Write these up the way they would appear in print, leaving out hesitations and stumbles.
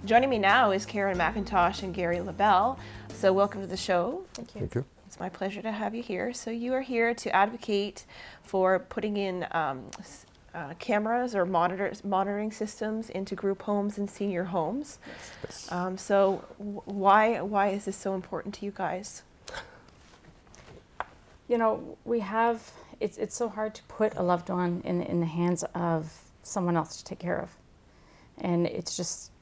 Joining me now is Karen McIntosh and Gary LaBelle. So welcome to the show. Thank you. Thank you. It's my pleasure to have you here. So you are here to advocate for putting in cameras or monitoring systems into group homes and senior homes. Yes. So why is this so important to you guys? You know, it's so hard to put a loved one in the hands of someone else to take care of. And it's just,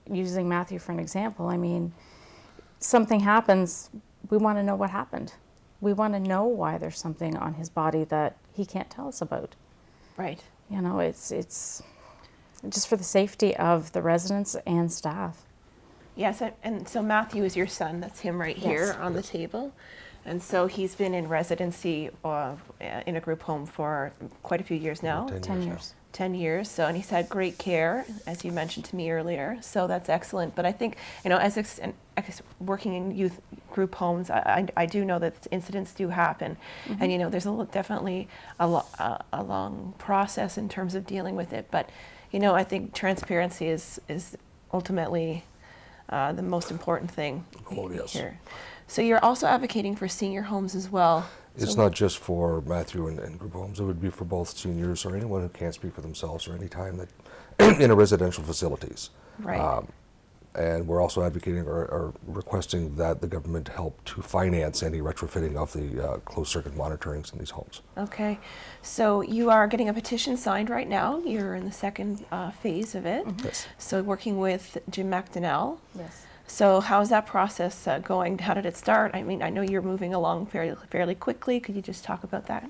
using Matthew for an example, I mean, something happens, we want to know what happened. We want to know why there's something on his body that he can't tell us about. Right. You know, it's just for the safety of the residents and staff. Yes, and so Matthew is your son. That's him right here Yes. on the table. And so he's been in residency in a group home for quite a few years now. 10 years. 10 years. So, and he's had great care, as you mentioned to me earlier. So that's excellent. But I think, you know, as working in youth group homes, I do know that incidents do happen. Mm-hmm. And, you know, there's definitely a long process in terms of dealing with it. But, you know, I think transparency is ultimately the most important thing here. So you're also advocating for senior homes as well. It's not just for Matthew and group homes. It would be for both seniors or anyone who can't speak for themselves or any time that in a residential facilities. Right. And we're also advocating or requesting that the government help to finance any retrofitting of the closed circuit monitorings in these homes. Okay. So you are getting a petition signed right now. You're in the second phase of it. Mm-hmm. Yes. So working with Jim McDonnell. Yes. So how's that process going? How did it start? I mean, I know you're moving along fairly quickly. Could you just talk about that?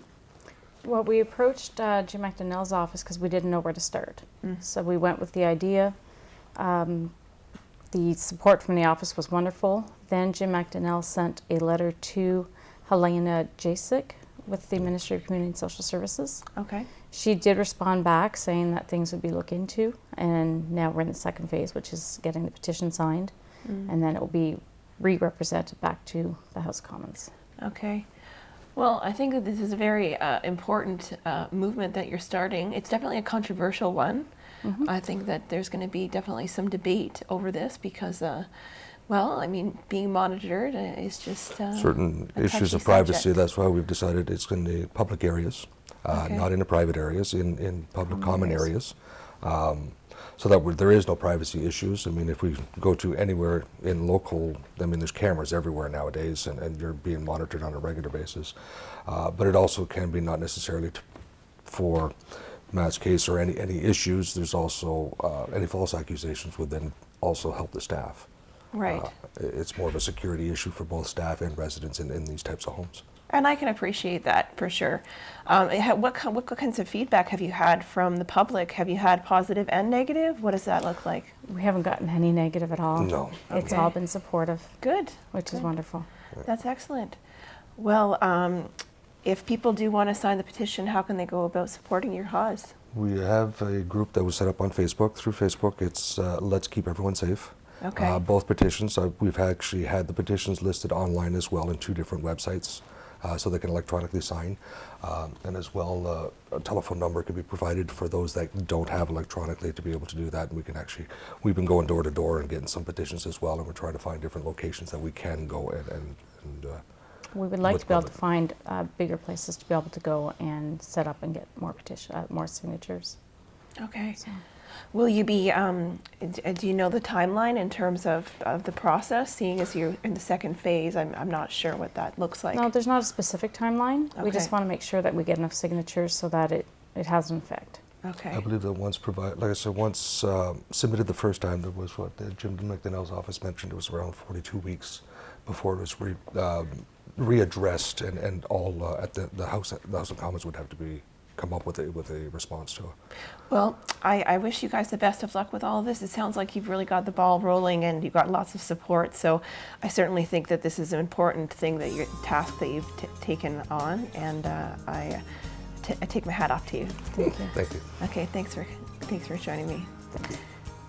Well, we approached Jim McDonnell's office because we didn't know where to start. So we went with the idea. The support from the office was wonderful. Then Jim McDonnell sent a letter to Helena Jasek with the Ministry of Community and Social Services. Okay. She did respond back saying that things would be looked into, and now we're in the second phase, which is getting the petition signed. And then it will be re-represented back to the House of Commons. Okay. Well, I think that this is a very important movement that you're starting. It's definitely a controversial one. Mm-hmm. I think that there's going to be definitely some debate over this because, well, I mean, being monitored is just certain a issues of touchy privacy. subject. That's why we've decided it's in the public areas, Okay. not in the private areas, in public common areas. So that there is no privacy issues. I mean, if we go to anywhere in local, I mean, there's cameras everywhere nowadays, and you're being monitored on a regular basis. But it also can be not necessarily for Matt's case or any issues. There's also any false accusations would then also help the staff. Right. It's more of a security issue for both staff and residents in these types of homes. And I can appreciate that for sure. What kinds of feedback have you had from the public? Have you had positive and negative? What does that look like? We haven't gotten any negative at all. No. It's Okay. all been supportive, Good. which is wonderful. That's excellent. Well, if people do want to sign the petition, how can they go about supporting your cause? We have a group that was set up on Facebook. Through Facebook, it's Let's Keep Everyone Safe. Okay. Both petitions, we've actually had the petitions listed online as well in 2 different websites. So they can electronically sign. And as well, a telephone number can be provided for those that don't have electronically to be able to do that. And we've been going door to door and getting some petitions as well, and we're trying to find different locations that we can go and We would like with to be able to public. find bigger places to be able to go and set up and get more signatures. Okay. So, Will you be, do you know the timeline in terms of the process, seeing as you're in the second phase? I'm not sure what that looks like. no, there's not a specific timeline. We just Okay. want to make sure that we get enough signatures so that it has an effect. Okay. I believe that once submitted the first time, there was what Jim McDonnell's office mentioned, it was around 42 weeks before it was readdressed and all at the House of Commons would have to come up with a response to it. Well, I wish you guys the best of luck with all of this. It sounds like you've really got the ball rolling and you've got lots of support. So I certainly think that this is an important thing task that you've taken on, and I take my hat off to you. Thank you. Thank you. Okay, thanks for joining me.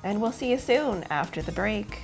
And we'll see you soon after the break.